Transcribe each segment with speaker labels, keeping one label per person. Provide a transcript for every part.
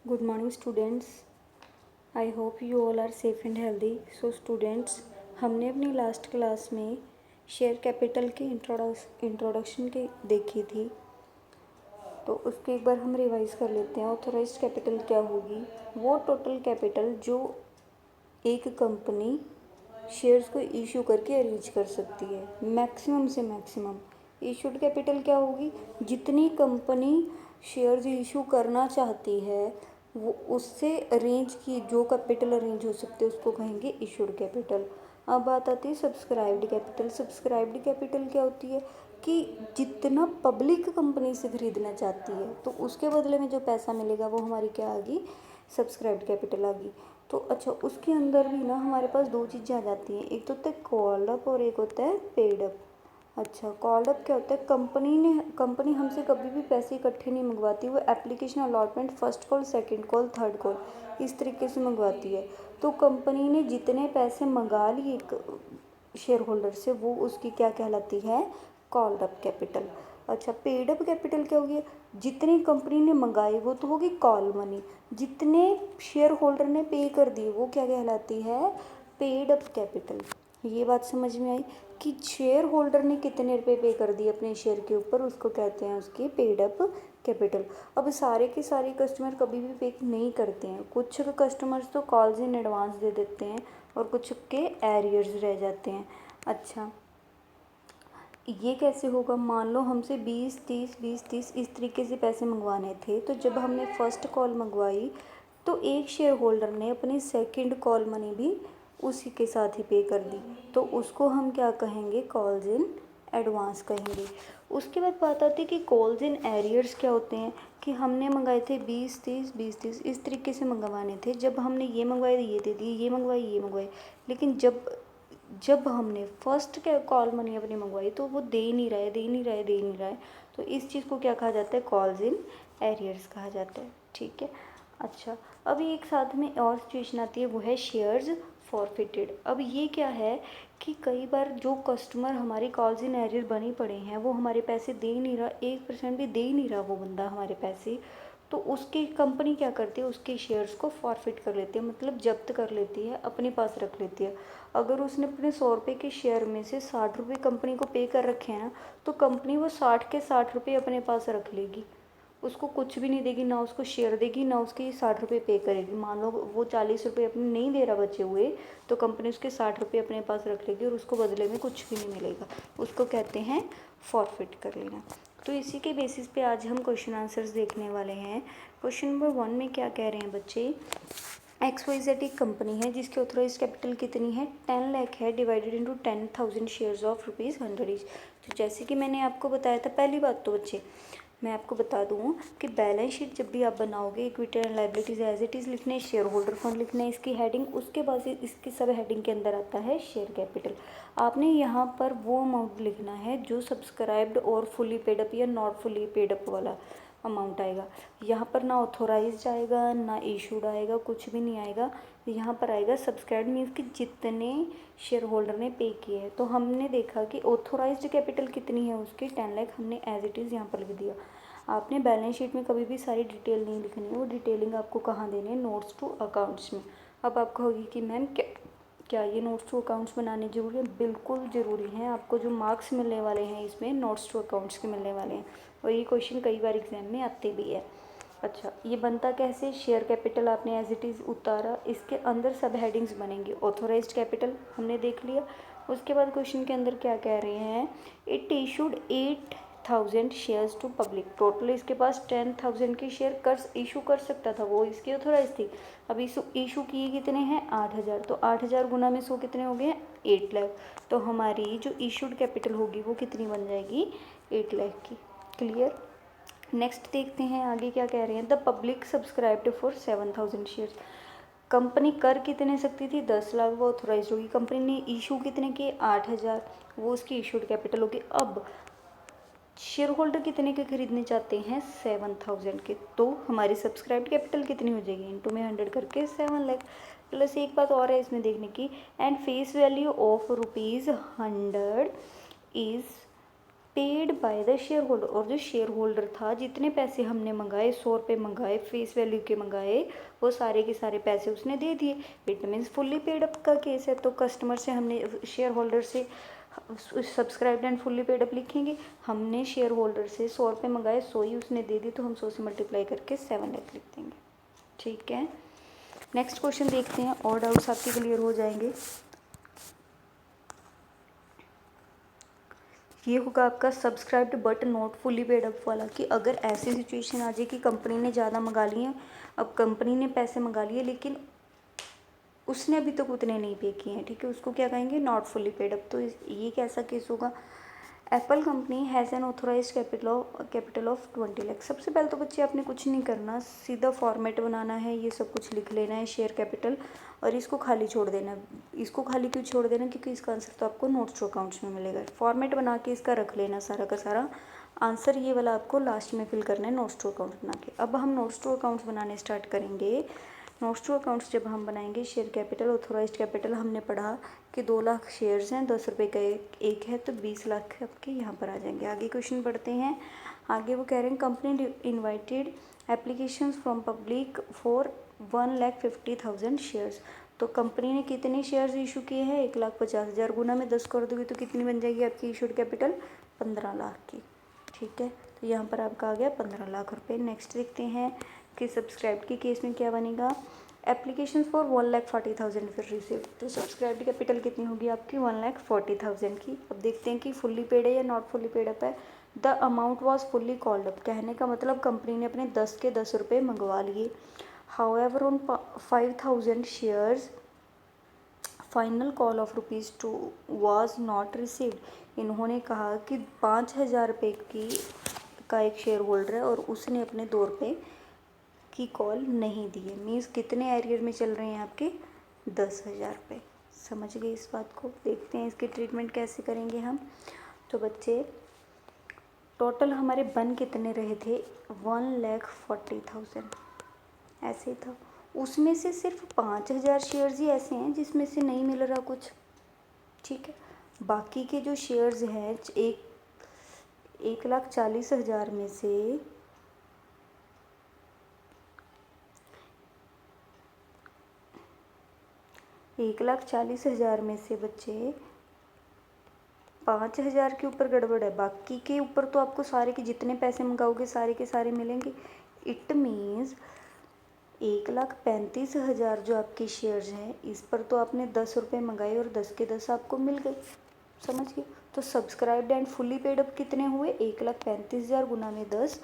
Speaker 1: Good morning students. I hope you all are safe and healthy. So students, हमने अपनी last class में share capital की introduction की देखी थी, तो उसके एक बार हम रिवाइज कर लेते हैं। ऑथोराइज्ड कैपिटल क्या होगी? वो टोटल कैपिटल जो एक कंपनी शेयर्स को इशू करके अरेंज कर सकती है, मैक्सिमम से मैक्सिमम। इशूड कैपिटल क्या होगी? जितनी कंपनी शेयर्स इशू करना चाहती है वो उससे अरेंज की जो कैपिटल अरेंज हो सकते हैं उसको कहेंगे इशूड कैपिटल। अब बात आती है सब्सक्राइब्ड कैपिटल। सब्सक्राइब्ड कैपिटल क्या होती है कि जितना पब्लिक कंपनी से खरीदना चाहती है तो उसके बदले में जो पैसा मिलेगा वो हमारी क्या आ गई? सब्सक्राइब्ड कैपिटल आ गई। तो अच्छा, उसके अंदर भी ना हमारे पास दो चीज़ें आ जाती हैं, एक तो होता है कॉल्ड अप और एक होता है पेड अप। अच्छा, कॉल्ड अप क्या होता है? कंपनी हमसे कभी भी पैसे इकट्ठे नहीं मंगवाती, वो application allotment first call, second call, third call इस तरीके से मंगवाती है। तो कंपनी ने जितने पैसे मंगा लिए शेयर होल्डर से वो उसकी क्या कहलाती है? Called up capital. अच्छा, पेड अप कैपिटल क्या होगी? जितने कंपनी ने मंगाए वो तो होगी कॉल मनी, जितने शेयर होल्डर ने पे कर दिए वो क्या कहलाती है? Paid up capital. ये बात समझ में आई कि शेयर होल्डर ने कितने रुपए पे कर दिए अपने शेयर के ऊपर, उसको कहते हैं उसकी पेड अप कैपिटल। अब सारे के सारे कस्टमर कभी भी पे नहीं करते हैं, कुछ कस्टमर्स तो कॉल्स इन एडवांस दे देते हैं और कुछ के एरियर्स रह जाते हैं। अच्छा, ये कैसे होगा? मान लो हमसे 20-30 इस तरीके से पैसे मंगवाने थे, तो जब हमने फ़र्स्ट कॉल मंगवाई तो एक शेयर होल्डर ने अपनी सेकंड कॉल मनी भी उसी के साथ ही पे कर दी, तो उसको हम क्या कहेंगे? कॉल्स इन एडवांस कहेंगे। उसके बाद बात आती है कि कॉल्स इन एरियर्स क्या होते हैं कि हमने मंगाए थे 20-30 इस तरीके से मंगवाने थे, जब हमने ये मंगवाए ये दे दिए, ये मंगवाए, लेकिन जब हमने फर्स्ट कॉल मनी अपनी मंगवाई तो वो दे नहीं रहा है, तो इस चीज़ को क्या कहा जाता है? कॉल्स इन एरियर्स कहा जाता है। ठीक है। अच्छा, अब एक साथ में और सिचुएशन आती है, वो है शेयर्स फॉरफिटेड। अब ये क्या है कि कई बार जो कस्टमर हमारी कॉल्स इन एरियर बने पड़े हैं वो हमारे पैसे दे ही नहीं रहा, 1% भी दे ही नहीं रहा वो बंदा हमारे पैसे, तो उसकी कंपनी क्या करती है? उसके शेयर्स को फॉरफिट कर लेती है, मतलब जब्त कर लेती है, अपने पास रख लेती है। अगर उसने अपने 100 रुपये के शेयर में से 60 रुपये कंपनी को पे कर रखे हैं ना, तो कंपनी वो 60 के 60 रुपये अपने पास रख लेगी, उसको कुछ भी नहीं देगी, ना उसको शेयर देगी ना उसके 60 रुपये पे करेगी। मान लो वो 40 रुपये अपने नहीं दे रहा बचे हुए, तो कंपनी उसके 60 रुपये अपने पास रख लेगी और उसको बदले में कुछ भी नहीं मिलेगा, उसको कहते हैं फॉरफिट कर लेना। तो इसी के बेसिस पे आज हम क्वेश्चन आंसर्स देखने वाले हैं। क्वेश्चन नंबर 1 में क्या कह रहे हैं बच्चे? XYZ एक कंपनी है जिसकी ऑथोराइज कैपिटल कितनी है? 10 लाख है, divided into 10,000 shares of ₹100 each. तो जैसे कि मैंने आपको बताया था, पहली बात तो बच्चे मैं आपको बता दूँ कि बैलेंस शीट जब भी आप बनाओगे, equity and liabilities as it is लिखना है, शेयर होल्डर फंड लिखना है इसकी हेडिंग, उसके बाद इसकी सब हेडिंग के अंदर आता है शेयर कैपिटल। आपने यहाँ पर वो अमाउंट लिखना है जो सब्सक्राइब्ड और फुली पेड अप या नॉट फुली पेड अप वाला अमाउंट आएगा। यहाँ पर ना ऑथोराइज्ड आएगा ना इशूड आएगा, कुछ भी नहीं आएगा। यहाँ पर आएगा सब्सक्राइब्ड, मीन्स कि जितने शेयर होल्डर ने पे किए हैं। तो हमने देखा कि ऑथोराइज्ड कैपिटल कितनी है उसकी? 10 लाख, हमने एज इट इज़ यहाँ पर लिख दिया। आपने बैलेंस शीट में कभी भी सारी डिटेल नहीं लिखनी है, वो डिटेलिंग आपको कहाँ देनी है? नोट्स टू अकाउंट्स में। अब आप कहोगी कि मैम क्या ये नोट्स टू अकाउंट्स बनाने जरूरी है? बिल्कुल ज़रूरी है। आपको जो मार्क्स मिलने वाले हैं इसमें नोट्स टू अकाउंट्स के मिलने वाले हैं, और ये क्वेश्चन कई बार एग्जाम में आते भी है। अच्छा, ये बनता कैसे? शेयर कैपिटल आपने एज इट इज़ उतारा, इसके अंदर सब हेडिंग्स बनेंगी। ऑथोराइज्ड कैपिटल हमने देख लिया। उसके बाद क्वेश्चन के अंदर क्या कह रहे हैं? It issued 8,000 shares to public. Total इसके पास 10,000 के शेयर इशू कर सकता था, वो इसकी ऑथोराइज थी। अब इशू किए कितने हैं? 8,000। तो 8,000 गुना में 100 कितने हो गए? 8 लाख। तो हमारी जो इशूड कैपिटल होगी वो कितनी बन जाएगी? 8 लाख की। क्लियर? नेक्स्ट देखते हैं आगे क्या कह रहे हैं। The public subscribed for 7,000 shares. Company कर कितने सकती थी? 10 लाख, वो ऑथोराइज होगी। कंपनी ने इशू कितने किए? 8,000, वो उसकी इशूड कैपिटल होगी। अब शेयर होल्डर कितने के खरीदने चाहते हैं? 7,000 के, तो हमारी सब्सक्राइब्ड कैपिटल कितनी हो जाएगी? इंटू में 100 करके 7 लाख। प्लस एक बात और है इसमें देखने की, and face value of ₹100 is paid by the share holder, और जो शेयर होल्डर था, जितने पैसे हमने मंगाए, 100 रुपये मंगाए, फेस वैल्यू के मंगाए, वो सारे के सारे पैसे उसने दे दिए। It means fully paid up का केस है। तो कस्टमर से हमने, शेयर होल्डर से subscribed and fully paid up लिखेंगे। हमने शेयर होल्डर से 100 रुपये मंगाए, 100 ही उसने दे दी, तो हम 100 से मल्टीप्लाई करके 7 लाख लिख देंगे। ठीक है, नेक्स्ट क्वेश्चन देखते हैं, और डाउट्स आपके क्लियर हो जाएंगे। ये होगा आपका subscribed but not fully paid up वाला, कि अगर ऐसी सिचुएशन आ जाए कि कंपनी ने ज़्यादा मंगा लिए, अब कंपनी ने पैसे मंगा लिए लेकिन उसने अभी तक उतने नहीं पे किए हैं, ठीक है, उसको क्या कहेंगे, नॉट फुली पेड अप। तो ये कैसा केस होगा, Apple company has an authorise capital of 20 lakh. सबसे पहले तो बच्चे आपने कुछ नहीं करना, सीधा फॉर्मेट बनाना है, ये सब कुछ लिख लेना है, शेयर कैपिटल, और इसको खाली छोड़ देना। इसको खाली क्यों छोड़ देना, क्योंकि इसका आंसर तो आपको नोट्स टू अकाउंट्स में मिलेगा। फॉर्मेट बना के इसका रख लेना सारा का सारा, आंसर ये वाला आपको लास्ट में फिल करना है नोट्स टू अकाउंट बना के। अब हम नोट्स टू अकाउंट्स बनाने स्टार्ट करेंगे। नोट्स टू अकाउंट्स जब हम बनाएंगे, शेयर कैपिटल, ऑथोराइज्ड कैपिटल हमने पढ़ा कि 2 लाख शेयर्स हैं, 10 रुपये का एक है, तो 20 लाख आपके यहाँ पर आ जाएंगे। आगे क्वेश्चन पढ़ते हैं। आगे वो कह रहे हैं company invited applications from public for 1,50,000 shares. तो कंपनी ने कितने शेयर्स इशू किए हैं, 1,50,000, गुना में 10 कर दोगे तो कितनी बन जाएगी आपकी इशूड कैपिटल, 15 लाख की। ठीक है, तो यहाँ पर आपका आ गया 15 लाख रुपये। नेक्स्ट देखते हैं कि सब्सक्राइब के केस में क्या बनेगा, एप्लीकेशन फॉर 1,40,000 फिर रिसीव। तो सब्सक्राइब कैपिटल कितनी होगी आपकी, 1,40,000 की। अब देखते हैं कि फुल्ली पेड है या नॉट फुल्ली पेड अप है। The amount was fully called up, कहने का मतलब कंपनी ने अपने 10 के 10 रुपये मंगवा लिए। However on 5,000 shares final call of ₹2 was not received. इन्होंने कहा कि 5,000 रुपये का एक शेयर होल्डर है और उसने अपने 2 रुपये की कॉल नहीं दी है। मीन्स कितने एरियर में चल रहे हैं आपके, 10,000 रुपये। समझ गए इस बात को। देखते हैं इसकी ट्रीटमेंट कैसे करेंगे हम। तो बच्चे टोटल हमारे बन कितने रहे थे, 1,40,000 ऐसे था। उसमें से सिर्फ 5,000 शेयर्स ही ऐसे हैं जिसमें से नहीं मिल रहा कुछ, ठीक है। बाकी के जो शेयर्स हैं 1,40,000 में से 1,40,000 में से बच्चे 5,000 के ऊपर गड़बड़ है, बाकी के ऊपर तो आपको सारे के जितने पैसे मंगाओगे सारे के सारे मिलेंगे। इट मीन्स 1,35,000 जो आपके शेयर्स हैं, इस पर तो आपने 10 रुपये मंगाए और 10 के 10 आपको मिल गए। समझ गए। तो subscribed and fully paid up कितने हुए, 1,35,000 गुना में 10,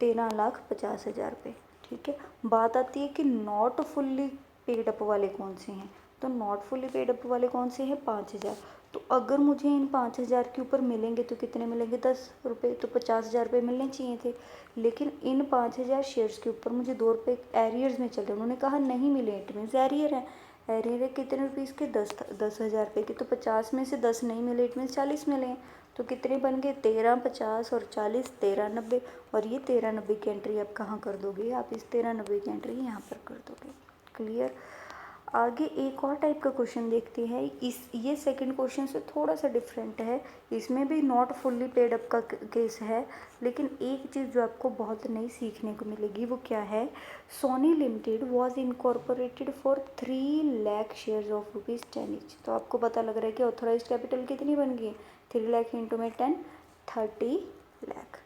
Speaker 1: 13,50,000 रुपये। ठीक है, बात आती है कि नॉट फुल्ली पेड अप वाले कौन से हैं। तो नॉट फुल्ली पेड अप वाले कौन से हैं, 5,000। तो अगर मुझे इन 5,000 के ऊपर मिलेंगे तो कितने मिलेंगे, 10 रुपये, तो 50,000 रुपये मिलने चाहिए थे। लेकिन इन 5,000 शेयर्स के ऊपर मुझे 2 रुपये एरियर्स में चल रहे, उन्होंने कहा नहीं मिले, इट मीन्स एरियर है। एरियर है कितने रुपीज़ के, 10,000 रुपये के। तो 50 में से 10 नहीं मिले, इट मीन्स 40 मिले हैं। तो कितने बन गए, 13, 50 और 40, 13,90। और ये 13,90 की एंट्री आप कहाँ कर दोगे, आप इस 13,90 की एंट्री यहाँ पर कर दोगे। क्लियर। आगे एक और टाइप का क्वेश्चन देखते हैं। ये सेकंड क्वेश्चन से थोड़ा सा डिफरेंट है, इसमें भी नॉट फुल्ली पेड अप का केस है। लेकिन एक चीज़ जो आपको बहुत नई सीखने को मिलेगी वो क्या है, Sony limited was incorporated for 3 lakh shares of ₹10 each. तो आपको पता लग रहा है कि ऑथोराइज कैपिटल कितनी बन गई, 3 लाख इंटू में 10, 30 लाख।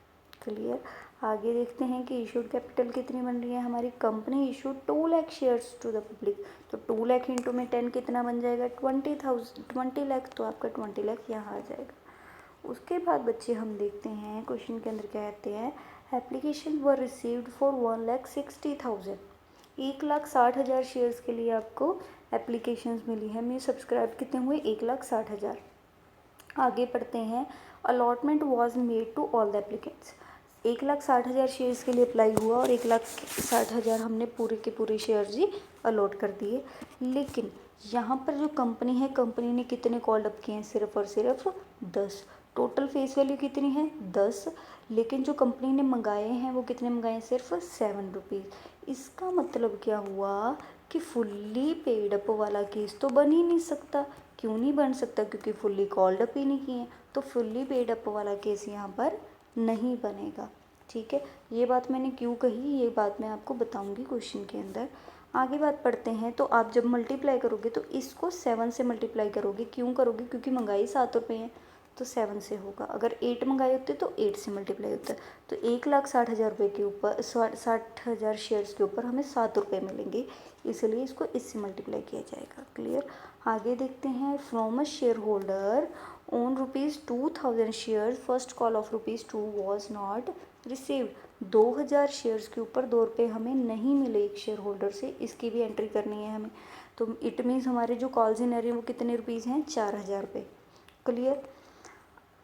Speaker 1: क्लियर। आगे देखते हैं कि इशूड कैपिटल कितनी बन रही है हमारी, company issued 2 lakh shares to the public. तो 2 लाख इंटू में 10 कितना बन जाएगा, 20 लाख। तो आपका 20 लाख यहाँ आ जाएगा। उसके बाद बच्चे हम देखते हैं क्वेश्चन के अंदर क्या कहते हैं, application were received for 1,60,000। 1,60,000 shares के लिए आपको एप्लीकेशंस मिली है। मैं सब्सक्राइब कितने हुए, 1,60,000। आगे पढ़ते हैं, allotment was made to all the applicants. 1,60,000 shares के लिए अप्लाई हुआ और 1,60,000 हमने पूरे के पूरे शेयर्स ही अलॉट कर दिए। लेकिन यहाँ पर जो कंपनी है, कंपनी ने कितने कॉल अप किए हैं, सिर्फ और सिर्फ 10। टोटल फेस वैल्यू कितनी है, 10। लेकिन जो कंपनी ने मंगाए हैं वो कितने मंगाए हैं, सिर्फ 7 रुपीज़। इसका मतलब क्या हुआ कि फुल्ली पेड अप वाला केस तो बन ही नहीं सकता। क्यों नहीं बन सकता, क्योंकि फुल्ली कॉल्ड अप ही नहीं किए हैं। तो फुल्ली पेड अप वाला केस यहाँ पर नहीं बनेगा। ठीक है, ये बात मैंने क्यों कही, ये बात मैं आपको बताऊंगी क्वेश्चन के अंदर। आगे बात पढ़ते हैं। तो आप जब मल्टीप्लाई करोगे तो इसको 7 से मल्टीप्लाई करोगे। क्यों करोगे? क्योंकि महंगाई 7 रुपये है तो 7 से होगा। अगर 8 मंगाए होते तो 8 से मल्टीप्लाई होता। तो 1,60,000 रुपये के ऊपर 60,000 शेयर्स के ऊपर हमें 7 रुपये मिलेंगे, इसलिए इसको इससे मल्टीप्लाई किया जाएगा। क्लियर। आगे देखते हैं। From a share holder own ₹2,000 share first call of ₹2 was not received. 2,000 shares के ऊपर 2 रुपये हमें नहीं मिले एक शेयर होल्डर से, इसकी भी एंट्री करनी है हमें। तो इट मीन्स हमारे जो कॉल्स इन रहे वो कितने रुपीज़ हैं? 4,000 रुपये। क्लियर।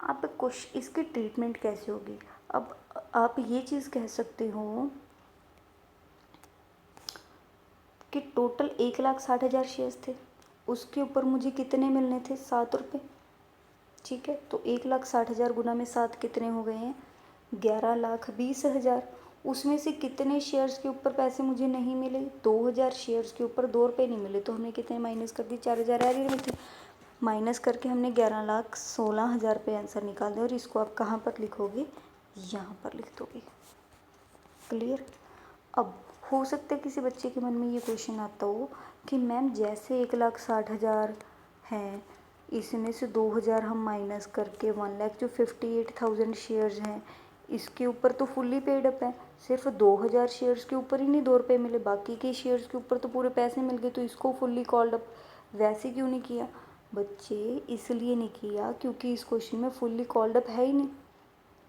Speaker 1: आप क्वेश्चन इसकी ट्रीटमेंट कैसे होगी? अब आप ये चीज़ कह सकते हो कि टोटल 1,60,000 शेयर्स थे, उसके ऊपर मुझे कितने मिलने थे? 7 रुपये। ठीक है, तो 1,60,000 गुना में 7 कितने हो गए हैं? 11,20,000। उसमें से कितने शेयर्स के ऊपर पैसे मुझे नहीं मिले? 2,000 शेयर्स के ऊपर 2 रुपये नहीं मिले, तो हमने कितने माइनस कर दिए? 4,000 एरियर में थे, माइनस करके हमने 11,16,000 रुपये आंसर निकाल दिया। और इसको आप कहाँ पर लिखोगे? यहाँ पर लिख दोगे। क्लियर। अब हो सकता है किसी बच्चे के मन में ये क्वेश्चन आता हो कि मैम जैसे 1,60,000 है, इसमें से 2,000 हम माइनस करके 1 लाख जो 58,000 शेयर्स हैं इसके ऊपर तो फुल्ली पेड अप है, सिर्फ 2,000 शेयर्स के ऊपर ही नहीं 2 रुपये मिले, बाकी के शेयर्स के ऊपर तो पूरे पैसे मिल गए, तो इसको फुल्ली कॉल्ड अप वैसे क्यों नहीं किया बच्चे? इसलिए नहीं किया क्योंकि इस क्वेश्चन में फुल्ली कॉल्ड अप है ही नहीं।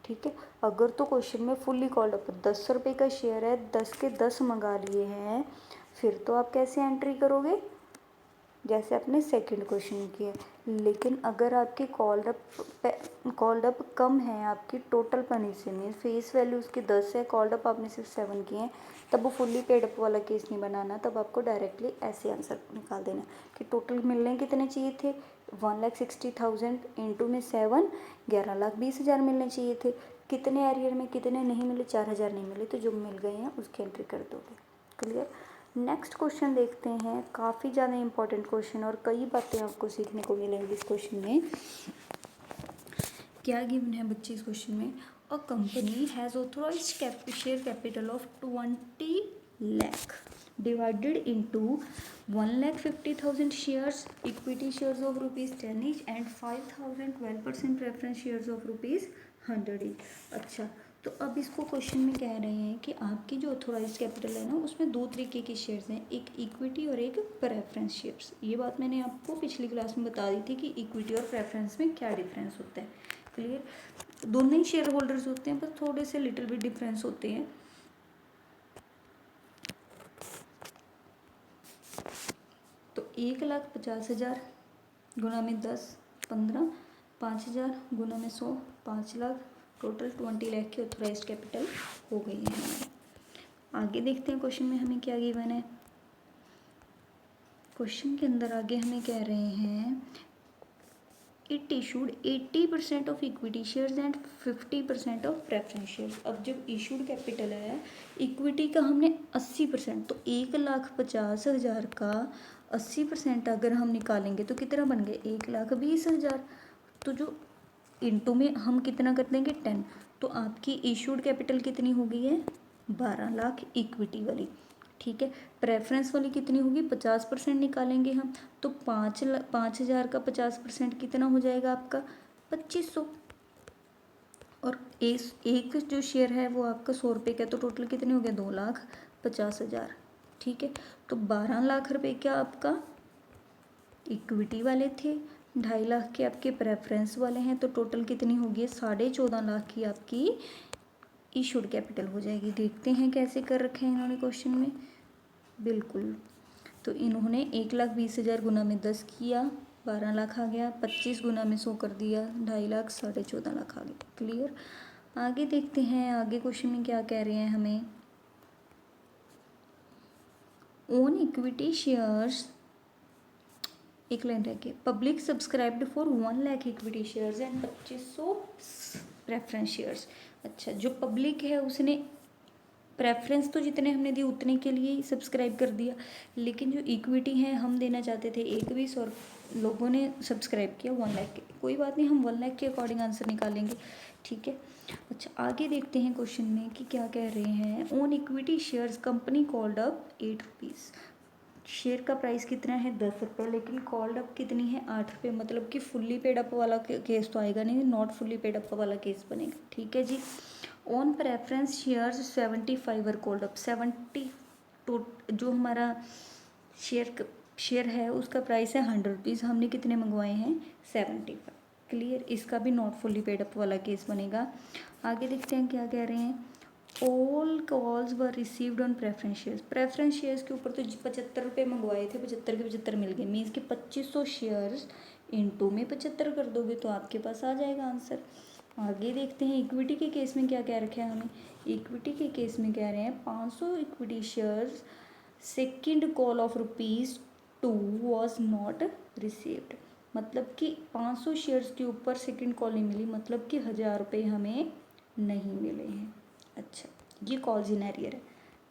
Speaker 1: ठीक है, अगर तो क्वेश्चन में फुल्ली कॉल्ड अप 10 रुपये का शेयर है, 10 के 10 मंगा लिए हैं, फिर तो आप कैसे एंट्री करोगे? जैसे आपने सेकंड क्वेश्चन किया। लेकिन अगर आपके कॉल्ड अप कम है, आपकी टोटल पनी से मीन फेस वैल्यू उसकी 10 है, कॉल्ड अप आपने सिर्फ 7 किए हैं, तब वो फुल्ली पेड अप वाला केस नहीं बनाना। तब आपको डायरेक्टली ऐसे आंसर निकाल देना कि टोटल मिलने कितने चाहिए थे? 1,60,000 इंटू में 7, 11,20,000 मिलने चाहिए थे। कितने एरियर में कितने नहीं मिले? 4,000 नहीं मिले, तो जो मिल गए हैं उसकी एंट्री कर दोगे। क्लियर। नेक्स्ट क्वेश्चन देखते हैं। काफ़ी ज़्यादा इंपॉर्टेंट क्वेश्चन और कई बातें आपको सीखने को मिलेंगी इस क्वेश्चन में। क्या गिवन है बच्चे इस क्वेश्चन में? A company has authorised share capital of 20 lakh divided into 1,50,000 shares, equity shares of ₹10 each and 5,000 12% preference shares of ₹100 each. अच्छा, तो अब इसको क्वेश्चन में कह रहे हैं कि आपकी जो ऑथोराइज कैपिटल है ना, उसमें 2 तरीके के शेयर्स हैं, एक इक्विटी और एक प्रेफरेंस शेयर्स। ये बात मैंने आपको पिछली क्लास में बता दी थी कि इक्विटी और प्रेफरेंस में क्या डिफरेंस होता है। क्लियर। दोनों ही शेयर होल्डर्स होते हैं, बस थोड़े से लिटिल बिट डिफरेंस होते हैं। तो 1,50,000 गुना में 10 15, 5,000 गुना में 100 5 लाख, टोटल 20 लाख की ऑथोराइज्ड कैपिटल हो गई है हमारी। आगे देखते हैं क्वेश्चन में हमें क्या गिवन है। क्वेश्चन के अंदर आगे हमें कह रहे हैं it issued 80% of equity shares and 50% of preference shares. अब जब इशूड कैपिटल है इक्विटी का हमने 80%, तो 1,50,000 का 80% अगर हम निकालेंगे तो कितना बन गया? 1,20,000। तो जो इंटू में हम कितना कर देंगे? 10। तो आपकी इशूड कैपिटल कितनी हो गई है? 12 लाख इक्विटी वाली। ठीक है, प्रेफरेंस वाली कितनी होगी? 50% निकालेंगे हम, तो 5,000 का 50% कितना हो जाएगा आपका? 2,500। और एक जो शेयर है वो आपका 100 रुपये का, तो टोटल कितने हो गया? 2,50,000। ठीक है, तो 12 लाख रुपये क्या आपका इक्विटी वाले थे, 2.5 लाख के आपके प्रेफरेंस वाले हैं, तो टोटल कितनी होगी? 14.5 लाख की आपकी इशूड कैपिटल हो जाएगी। देखते हैं कैसे कर रखे हैं इन्होंने क्वेश्चन में। बिल्कुल, तो इन्होंने 1,20,000 गुना में 10 किया, 12 लाख आ गया, 25 गुना में 100 कर दिया, 2.5 लाख, 14.5 लाख आ गया। क्लियर। आगे देखते हैं आगे क्वेश्चन में क्या कह रहे हैं हमें। ओन इक्विटी शेयर्स, एक लाइन रह के, public subscribed for 1 lakh equity shares and 2,500 preference shares. अच्छा, जो पब्लिक है उसने प्रेफरेंस तो जितने हमने दिए उतने के लिए ही सब्सक्राइब कर दिया, लेकिन जो इक्विटी है हम देना चाहते थे 1-20 और लोगों ने सब्सक्राइब किया 1 लाख के। कोई बात नहीं, हम 1 लाख के अकॉर्डिंग आंसर निकालेंगे, ठीक है। अच्छा, आगे देखते हैं क्वेश्चन में कि क्या कह रहे हैं। Own equity shares company called up 8 rupees. Share का प्राइस कितना है 10 रुपये, लेकिन कॉल्ड अप कितनी है 8 रुपये, मतलब कि फुल्ली पेड अप वाला केस तो आएगा नहीं, नॉट फुल्ली पेड अप वाला केस बनेगा, ठीक है जी। ऑन प्रेफरेंस शेयर्स 75 वर कॉल्ड अप। 70 टो जो हमारा शेयर है उसका प्राइस है 100 रुपीज़, हमने कितने मंगवाए हैं 75। क्लियर, इसका भी नॉट फुल्ली पेड अप वाला केस बनेगा। आगे देखते हैं क्या कह रहे हैं। All calls were received on preference shares. Preference shares के ऊपर तो 75 रुपये मंगवाए थे, 75 के 75 मिल गए, मीन्स कि 2500 शेयर्स इंटू में 75 कर दोगे तो आपके पास आ जाएगा आंसर। आगे देखते हैं इक्विटी के केस में क्या कह रखा है हमें। इक्विटी के केस में कह रहे हैं 500 equity shares second call of ₹2 was not received. मतलब कि 500 शेयर्स के ऊपर सेकेंड कॉल नहीं मिली, मतलब कि 1000 रुपये हमें नहीं मिले हैं। अच्छा, ये कॉल्स इन एरियर है।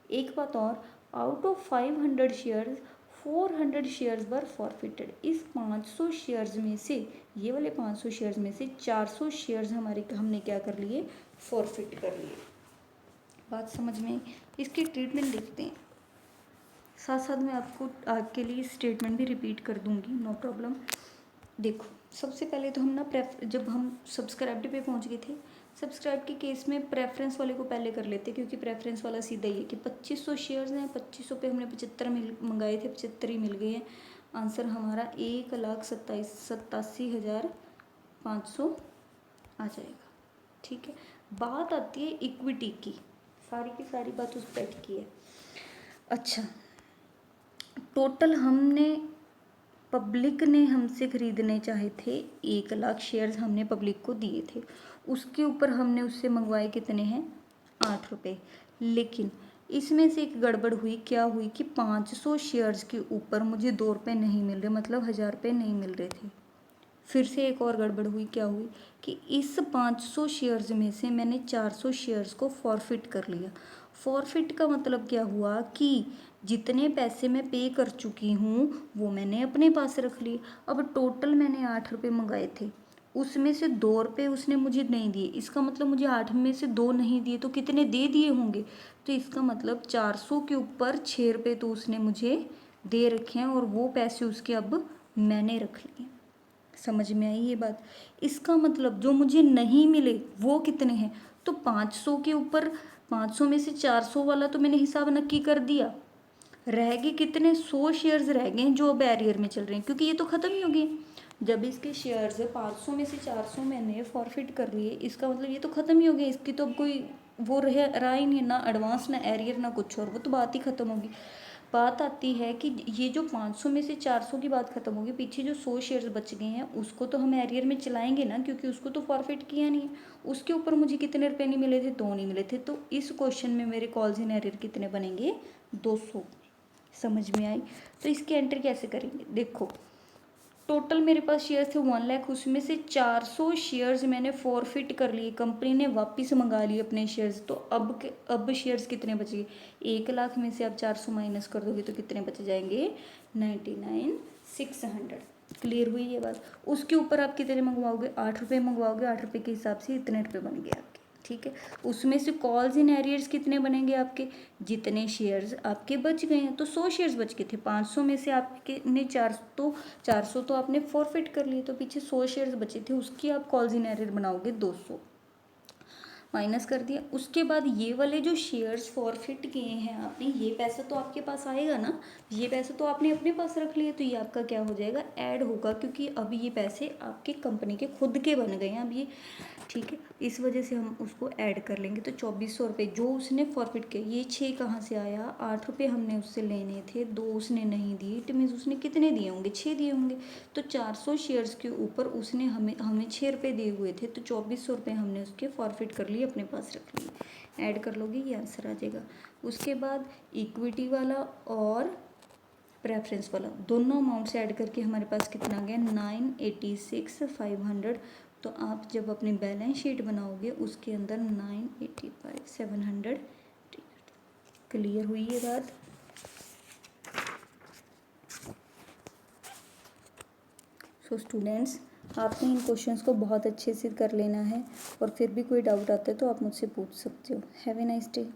Speaker 1: एक बात और, out of 500 shares 400 shares were forfeited. इस 500 शेयर्स में से, ये वाले 500 शेयर्स में से 400 शेयर्स हमने क्या कर लिए, फॉरफिट कर लिए। बात समझ में आई? इसकी ट्रीटमेंट देखते हैं, साथ साथ मैं आपके लिए स्टेटमेंट भी रिपीट कर दूंगी, नो प्रॉब्लम। देखो, सबसे पहले तो हम ना जब हम सब्सक्राइब पे पहुंच गए थे, सब्सक्राइब के केस में प्रेफरेंस वाले को पहले कर लेते, क्योंकि प्रेफरेंस वाला सीधा ही है कि 2500 शेयर्स हैं, 2500 पे हमने 75 मंगाए थे, 75 ही मिल गए हैं। आंसर हमारा 1,87,500 आ जाएगा, ठीक है। बात आती है इक्विटी की, सारी की सारी बात उस पर की है। अच्छा, टोटल पब्लिक ने हमसे ख़रीदने चाहे थे 1 लाख शेयर्स, हमने पब्लिक को दिए थे। उसके ऊपर हमने उससे मंगवाए कितने हैं 8 रुपये। लेकिन इसमें से एक गड़बड़ हुई, क्या हुई कि 500 शेयर्स के ऊपर मुझे 2 रुपये नहीं मिल रहे, मतलब 1000 रुपये नहीं मिल रहे थे। फिर से एक और गड़बड़ हुई, क्या हुई कि इस 500 शेयर्स में से मैंने 400 शेयर्स को फॉरफिट कर लिया। फॉरफिट का मतलब क्या हुआ कि जितने पैसे मैं पे कर चुकी हूँ वो मैंने अपने पास रख लिए। अब टोटल मैंने 8 रुपये मंगाए थे, उसमें से 2 रुपये उसने मुझे नहीं दिए, इसका मतलब मुझे 8 में से 2 नहीं दिए तो कितने दे दिए होंगे, तो इसका मतलब 400 के ऊपर 6 रुपये तो उसने मुझे दे रखे हैं और वो पैसे उसके अब मैंने रख लिए। समझ में आई ये बात? इसका मतलब जो मुझे नहीं मिले वो कितने हैं, तो 500 के ऊपर 500 में से 400 वाला तो मैंने हिसाब नक्की कर दिया, रह गए कितने 100 शेयर्स रह गए जो अब बैरियर में चल रहे हैं, क्योंकि ये तो ख़त्म ही हो गए। जब इसके शेयर्स 500 में से 400 मैंने फॉरफिट कर लिए, इसका मतलब ये तो ख़त्म ही हो गया, इसकी तो अब कोई वो रहा ही नहीं, ना एडवांस ना एरियर ना कुछ और, वो तो बात ही ख़त्म होगी। बात आती है कि ये जो 500 में से 400 की बात ख़त्म होगी, पीछे जो 100 शेयर्स बच गए हैं उसको तो हम एरियर में चलाएंगे ना, क्योंकि उसको तो फॉरफिट किया नहीं है। उसके ऊपर मुझे कितने रुपए नहीं मिले थे, 2 नहीं मिले थे, तो इस क्वेश्चन में मेरे कॉल्स इन एरियर कितने बनेंगे 200। समझ में आई? तो इसकी एंट्री कैसे करेंगे, देखो टोटल मेरे पास शेयर्स थे 1 लाख, उसमें से 400 शेयर्स मैंने फॉरफिट कर लिए, कंपनी ने वापस मंगा लिए अपने शेयर्स, तो अब शेयर्स कितने बच गए, 1 लाख में से आप 400 माइनस कर दोगे तो कितने बच जाएंगे 99,600। क्लियर हुई ये बात? उसके ऊपर आप कितने मंगवाओगे, 8 रुपये मंगवाओगे, 8 रुपये के हिसाब से इतने रुपये बन गए आपके, ठीक है। उसमें से कॉल्स इन एरियर्स कितने बनेंगे आपके, जितने शेयर्स आपके बच गए हैं, तो 100 शेयर्स बच गए थे, 500 में से आपके ने 400 तो आपने फॉरफिट कर लिए, तो पीछे 100 शेयर्स बचे थे, उसकी आप कॉल्स इन एरियर बनाओगे 200 माइनस कर दिया। उसके बाद ये वाले जो शेयर्स फॉरफिट किए हैं आपने, ये पैसा तो आपके पास आएगा ना, ये पैसा तो आपने अपने पास रख लिया, तो ये आपका क्या हो जाएगा, ऐड होगा, क्योंकि अब ये पैसे आपके कंपनी के खुद के बन गए हैं अब ये, ठीक है। इस वजह से हम उसको ऐड कर लेंगे, तो 2400 रुपये जो उसने फॉरफिट किया, ये 6 कहाँ से आया, 8 रुपये हमने उससे लेने थे, 2 उसने नहीं दिए, इट मीन्स उसने कितने दिए होंगे, 6 दिए होंगे। तो 400 शेयर्स के ऊपर उसने हमें 6 रुपये दिए हुए थे, तो 2400 रुपये हमने उसके फॉरफिट कर लिए, अपने पास रख लिए। ऐड कर लोगे ये आंसर आ जाएगा। उसके बाद इक्विटी वाला और प्रेफरेंस वाला दोनों अमाउंट्स ऐड करके हमारे पास कितना गया 986,500। तो आप जब अपनी बैलेंस शीट बनाओगे उसके अंदर 985,700 क्लियर हुई ये बात? सो स्टूडेंट्स, आपने इन क्वेश्चंस को बहुत अच्छे से कर लेना है और फिर भी कोई डाउट आता है तो आप मुझसे पूछ सकते हो। Have a nice day.